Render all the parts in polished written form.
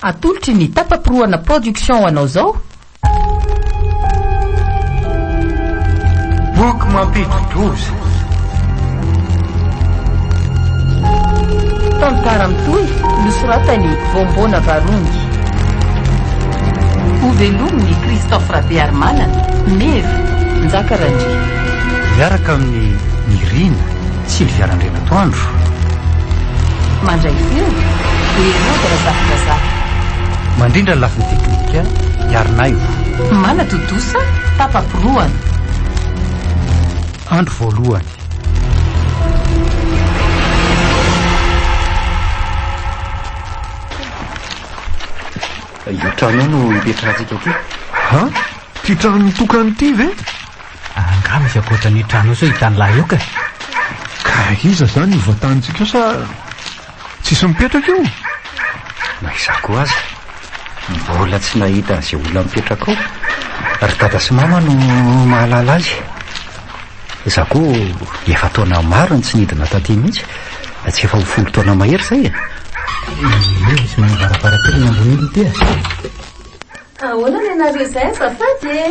atolotry ny tapapiroana production anao zao. Boky Mapididoza. Tantara Mitohy nosoratany Vombona Varungy. Ovelominy Christophe Rabearmanana Mevy Njakarandry. Miaraka amin'ny Irina Sylviarandrenatoandro. Mandray feo Erodra Zafirazafy. Mandrindra ny lafiny teknika Iarinaio. Manatodosa tapapiroana. Andro Voalohany. Io trano no ipetrahantsika ty. Ha? Ty trano tokany ty ve? Angah misy akoatra ny trano so hitany lahy io ka. Ka iza zany voatanitsika sa tsisy mipetraka io? Maizako aza. Mbola tsy nahita an'izay olona mipetraka ao. Ary dada sy mama no mahalala azy. Za koa efa taona maro ny tsy nidina taty mihitsy. Tsy efa ho 10 taona mahery zay. Misy manavaravarankely ambony iny ty. Ahoana ny anareo izay azafady e?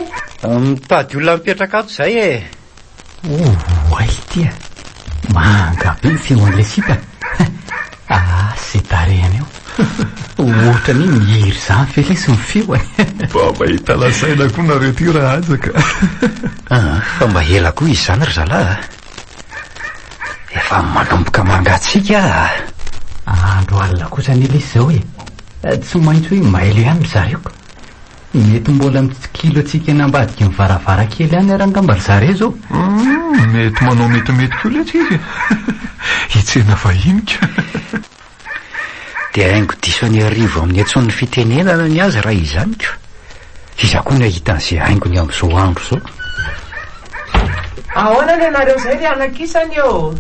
Mitady olona mipetraka ato zay e. Ay tia. Manga be feo an'ilay sipa. Sy tarehany eo. Ohatra ny mihiry zany fela sy mifeo e. Baba hitalasaina koa nareo ty raha azaka. Fa mba ela koa izy zany ry zalahy. Efa manomboka mangatsika. Andro alina kosa ny ilay zao e. Tsy maintsy hoe mailo ihany zareo. Mety mbola mitsikilo atsika nambadika ny varavarakely any arangambary zare zao. Mety manao metimety koa le tsika. Hitsena vahinika. Dia haingo diso any arivo amin'ny antson'ny fitenenana ny azy raha izany ko. Iza koa ny ahita an'izay haingony amin'izao andro zao. Ahoana ny anareo zay ry anakisany eo?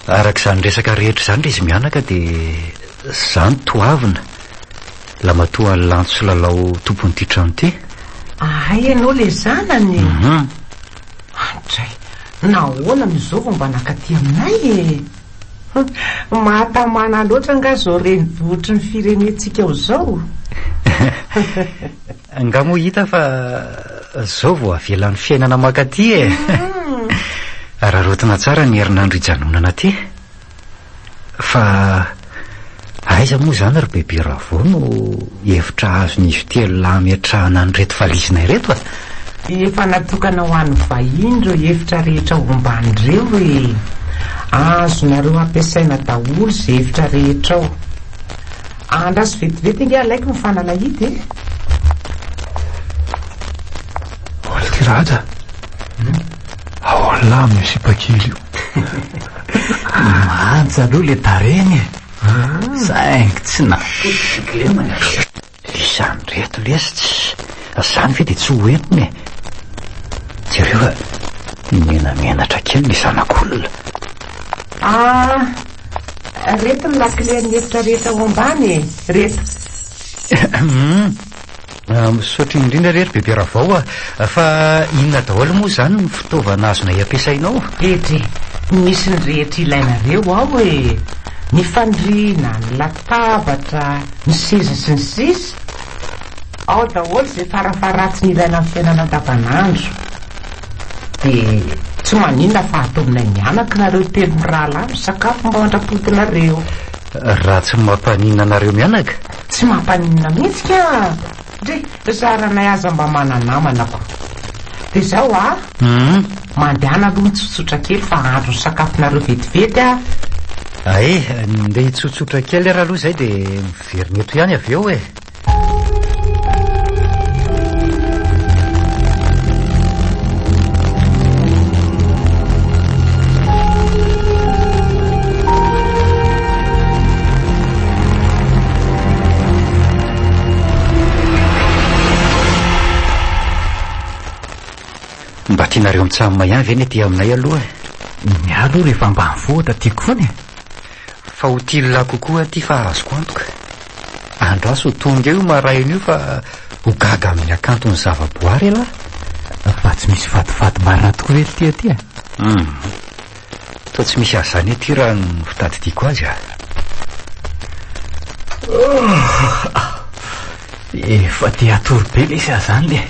Arak'izany resaka rehetra zany izy mianaka dia zany toavina la matoa ny lantso sy lalao tompon'ity trano ty. Ay ianao le zanany. Andray, nahoana mizova mba nakaty aminay e. Mahatamana loatra nga zao renivohitry ny firenentsika ao zao. Nga moa hita fa zao vao avelan'ny fiainana makaty e. Rarotina tsara ny herinandro hijanonana ty. Fa aiza moa zany ry bebe Ravo no hevitra azon'izy telo lahy miatrahana an'ireto valizina ireto a. Efa natokana ho an'ny vahiny reo hevitra rehetra omban'ireo e. Azonareo ampiasaina daholo zay hevitra rehetra ao. Andraso vetivety inge alaiko mifanalahity e. Oly ty raja. Ao ala amin'ny sipakely io. Manja aloha le tareny. Saingy tsy napotiklemana. Izany reto lesy zany ve dia tsy ho entiny. Jereo menamenatra kely ny zanak'olona. Reto ny lakilen'ny hevitra rehetra ao ambany e. Reto. Misaotra indrindra rery bebe Ravao fa inona daholo moa zany ny fitaovana azona ampiasainao? Etry, misy ny rehetra ilainareo ao e. Ny fandriana, ny latabatra, ny seza sy ny sisa. Ao daholo zay farafaratsy ny ilaina amin'ny fiainana andavanandro. Dia tsy maninona fa ataonay mianaka nareo telo mirahalahy misakafo mba andrapotinareo. Raha tsy mampaninona anareo mianaka? Tsy mampaninona mihitsy ka. Dre, zaranay aza mba mananamana ko. Dia zao mandehana aloha mitsotsotra kely fa andro ny sakafonareo vetivety a. Ay, ndeha hitsotsotra kely raha aloha zay dia miveriny eto ihany avy eo e. Mba tianareo mitsamina ihany ve ny ety aminay aloha. mialo rehefa ambany vohatra tiako foana e. Fa ho tilona kokoa ty fa azoko antoka. Andro aso ho tonga eo maraina io fa ho gaga amin'ny akantony zavaboary ala. Fa tsy misy vatovato marina tokoa ve ty aty toa tsy misy azany ety raha ny fitady tiako azy efa ty atory be le sy azany le.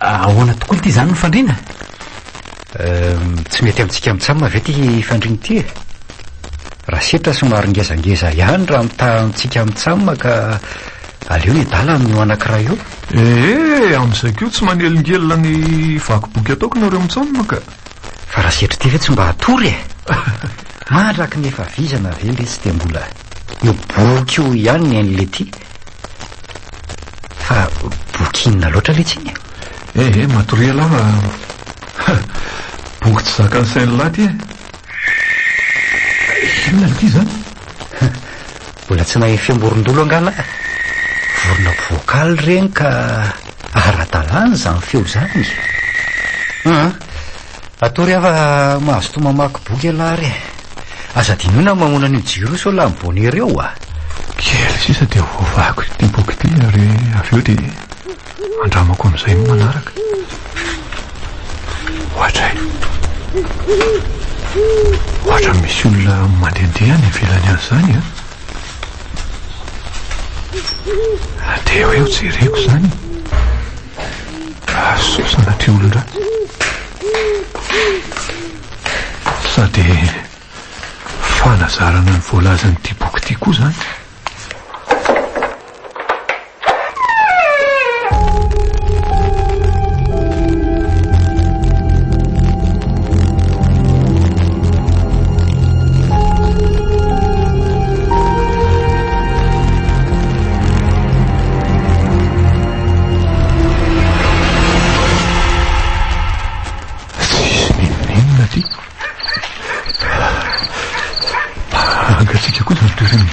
Ahoana tokoa ty zany ny fandrina? Tsy mety amintsika mitsama ve ty fandriny ty e. Raha setra somary ngezangeza ihany raha mitahantsika mitsama ka aleo ny dala amin'io anankiray eo. Amin'izay keo tsy manelingelina ny vakiboky ataoko nareo mitsamina ka. Fa raha setra ty ve tsy mba hatory e. Mandraky ny efa vizana ve le tsy de mbola io boky io ihany ny an'le ty. Fa boky inona loatra le tsiny matory alava. Boky tsy zakany sainy laty inona le ty zany? Mbola tsy nahay fiamborondolo angala. Vorona vokaly reny ka ara-dalàna zany feo zany. Atory afa mahazo to mamaky boky alary. Aza dinona mamona ny jiro so la mibonera eo kely sisa de voavako ty boky ty ary avy eo de andramako amin'izay manaraka. Ohatra misy olona mandehandeha any ivelany an'izany de eo eo jereko zany. Sosana ty olona sady fanazarana ny voalazany ty boky ty koa zany.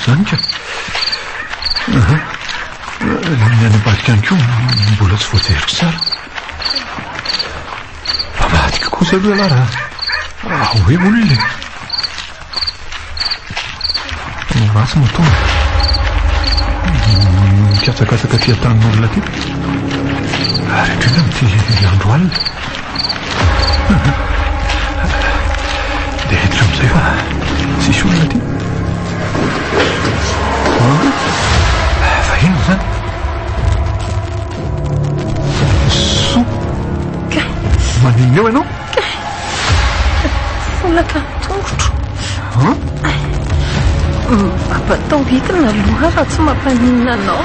Zany ka ny any ambadika any ko mbola tsy voajeriko tsara. Fa madika kosa aloha ala raha hoe olona ratsy matonga mikatsakatsaka ty atanin'olona ty ary indrindra mity andro alina de hiditra am'izay fa sisy olona ty. Fa ino zany? So maninona eo ianao? Folaka tongotro mampatao hitina aloha raha tsy mampaninona anao.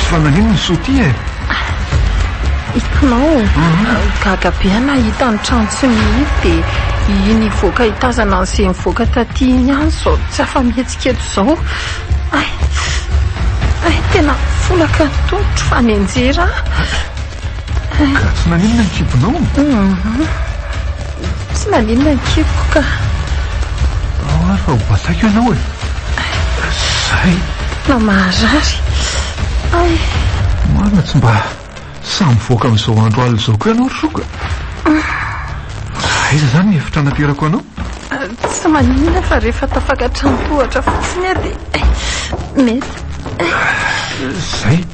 Fa nanino ny so ty hitanao gaga be nahita ny trano tsy mihidy de iny voaka hitazana an'izay mivoaka taty iny ihany zao tsy afa-mihetsiketo zao. Tena folaka tongotro fa nenjera. Ka tsy naninona ny kibonao? Tsy naninona ny kiboko ka ary fa ho bataiko ianao zay na maharary. marina tsy mba samy voaka amin'izao andro alina zao koa ianao rosoka. Aiza zany ny hevitra naterako anao? Tsy maninona fa rehefa tafakatra ny tohatra fotsiny de mety zay.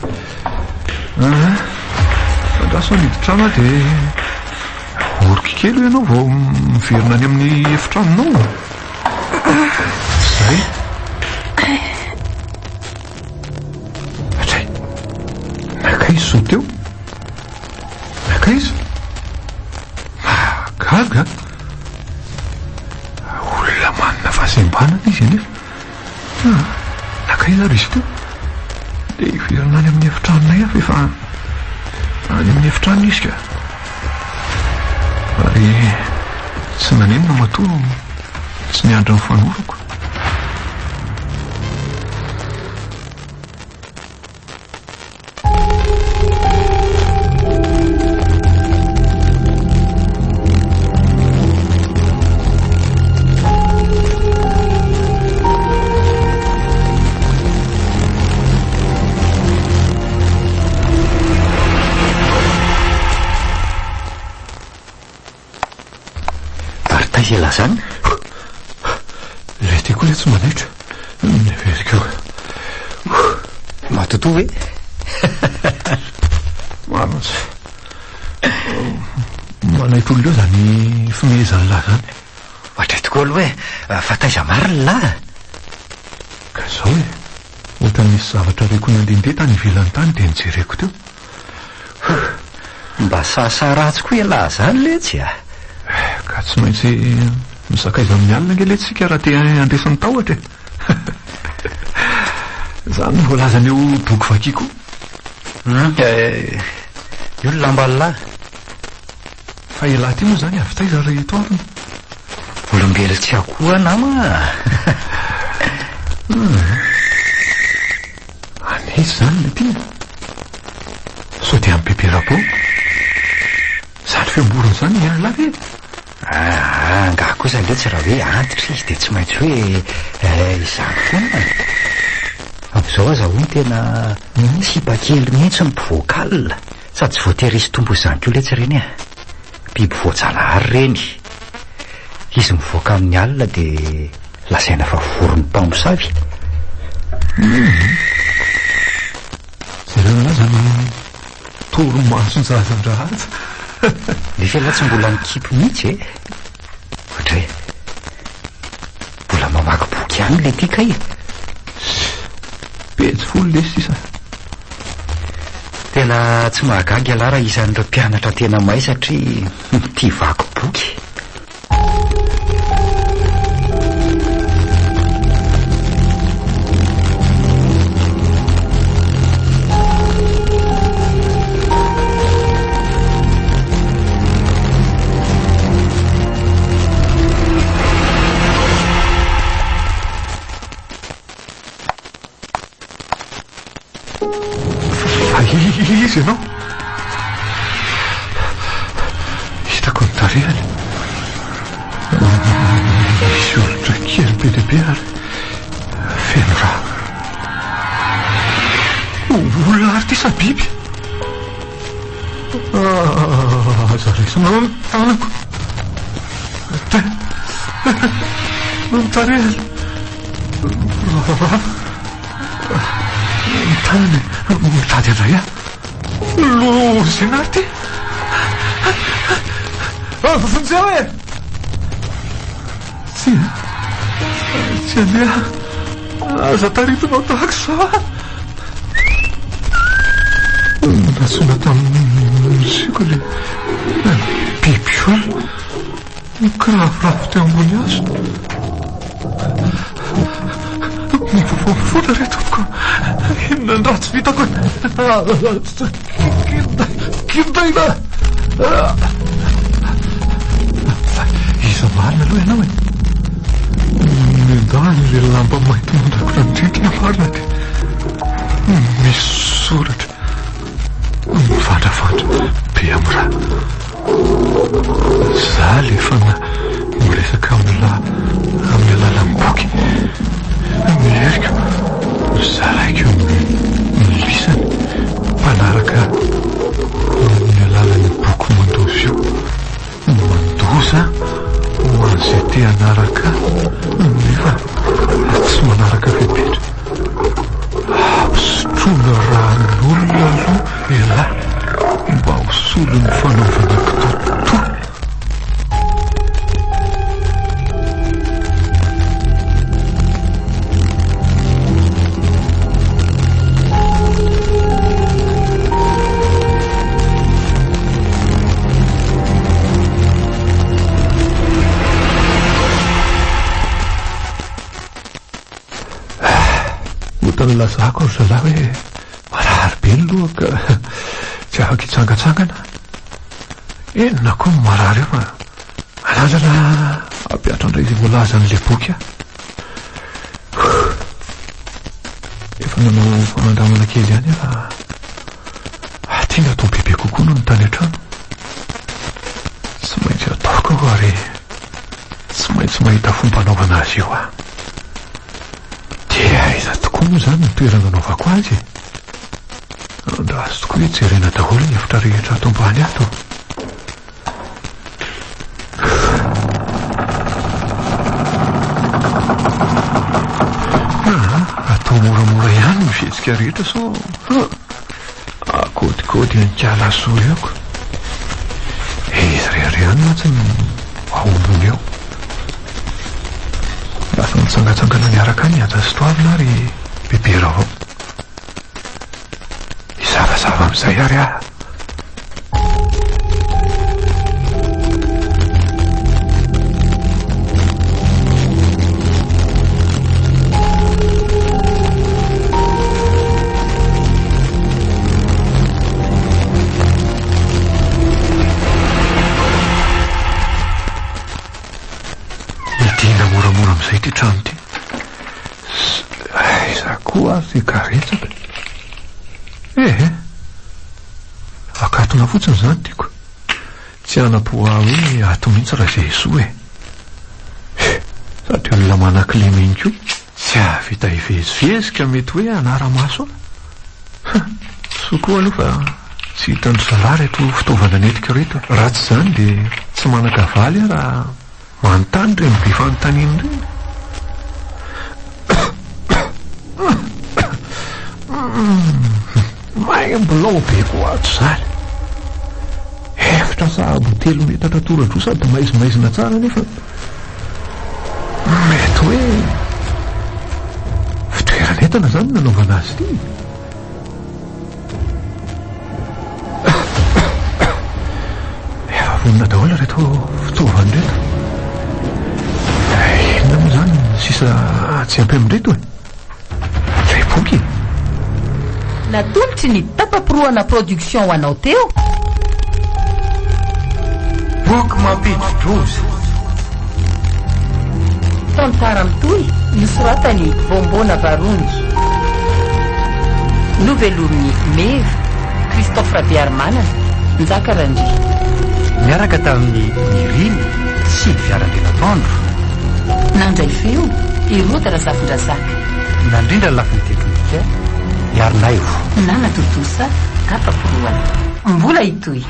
Fandraso aniditra de oroky kely ianao vao miverina any amin'ny efitranonao. Zay atray nakaiza so teo? Nakaiza? Gaga olona manana fahasembanana izy anefa. Nakaiza ary izy teo? De iverina any amin'ny efitranonay afa efa any amin'ny efitrano izy ka ary tsy nanenona matoa tsy niandra ny fanorako. ela zany le tiako le tsy manaitra neverikeo matoto hoe marotsy manaitra olo leo zany fimezany lahy zany ohatray tokoa aloha hoe fataiza mariny lahy ka zao hoe ohatra misy zavatra reko nandehandeha tany ivelany tany dia nijereko teo mba sasaratsy koa lahy zany le tsy ka tsy maintsy misakaiza amin'ny alina nge le tsika raha te andresany tahotra zany voalazany eo boky vakiko io lambany lahy fa elahy ty moa zany avy taiza reto aviny olombelo tsy akoa nama anisy zany le tia so dia amipeperapo zany fiamborony zany iala ve ngah koa zany le tsy raha hoe antitra izy dia tsy maintsy hoe izany foana am'izao aza hoy tena sipakely mihitsy ny mpivoakal sady tsy voaterisy tombo izany koa le tsy reny biby voajanahary reny izy mivoaka amin'ny alina dia lasaina fa vorony mpamosavy zareo na zany toromasonjazandrahatsa nefa aloha tsy mbola nikipy mihitsy ohatra hoe mbola mamaky boky ihany le tika petsy folo le sisa tena tsy mahagagy ala raha isan'ireo mpianatra tena may satria tia vaky boky izy ianao hitako ny tarehany misy olitra kely be deabe ary feno raha olona ary ty sa biby aza resana ny tanako ny tarehany ny tanany mitady andray lozina ary ty fonjeo e tsy andeha aza taritinao tahako sa natsona tamin'ny siko le biby olo kiravoravo teo ambony azo mifofofotra retoko inona ny raha tsy vitako kindaina iza marina aloha ianao nendany le lamba mainty mandrakona midrinkina marina ty misy soratra mivandrafandra be amin'ny raha za le fana miresaka amin'ny alalan'ny boky mieriko zaraiko milisany manaraka amin'ny alalany boky mandozy io mandoza ho an'izay te anaraka nefa tsy manaraka fepetra ampisotroana raha n'olona aloha elahy mba hosolo ny fanaovana kitoto lazako ry zalahy hoe marary be ny loha ka tsy afaka hitsangatsangana enona koa ny marary eo fa alanjana ampiatra indray izay voalazan'le boky efa nanao fanandramana kely ihany efa tiana atao bebe kokoa no ny tany an-trano tsy maintsy ataoko ary tsy maintsy mahita fomba anaovana azy io dia iza tokoa moa zany ny toerana anaovako azy andra azo tokoa hoe jerena daholo ny efitra rehetra ato ambany ato atao moramora ihany mifetsika rehetra sao akôdikôdy anikalaso eoko izy rehareany matsy ny aombony eo lafa mitsangatsangana miaraka any ajasytoavina ary bebera avao izavazava amin'izay ary aha moramora am'izay ty trano ty iza koa azy karetsaka akatona fotsiny zany tiako tsy anapoa hoe ato mihitsy raha zay isoa sady olona manan-kile meniko tsy avita hivezivezika mety hoe anara-maso a sokoa aloha fa tsy hitandro zalary ato fitaovana netika reto raha tsy zany de tsy manan-kavaly a raha manontany reny be fanontaniany reny maimbolao be ko ato zany efitra sahabo 3 metatra toradro sady maizimaizina tsara nefa mety hoe fitoeranentana zany nanaovana azy ty efa vonina daholo reto fitaovany reto inona moa zany sisa tsy ampy amin'reto lay boky natolotry ny tapapiroana production ho anao teo boky Mapididoza Tantara Mitohy nosoratany Bombona Varungy novelomny Mevy Christophe Rabiarmanana Nzaka Randry miaraka tamin'ny Iriny sy Viarandenatandro nandray feo Irodara Zafindrazaka nandrindra lafiny teknika Iarinaio nana totosa tapapiroana mbola Itohy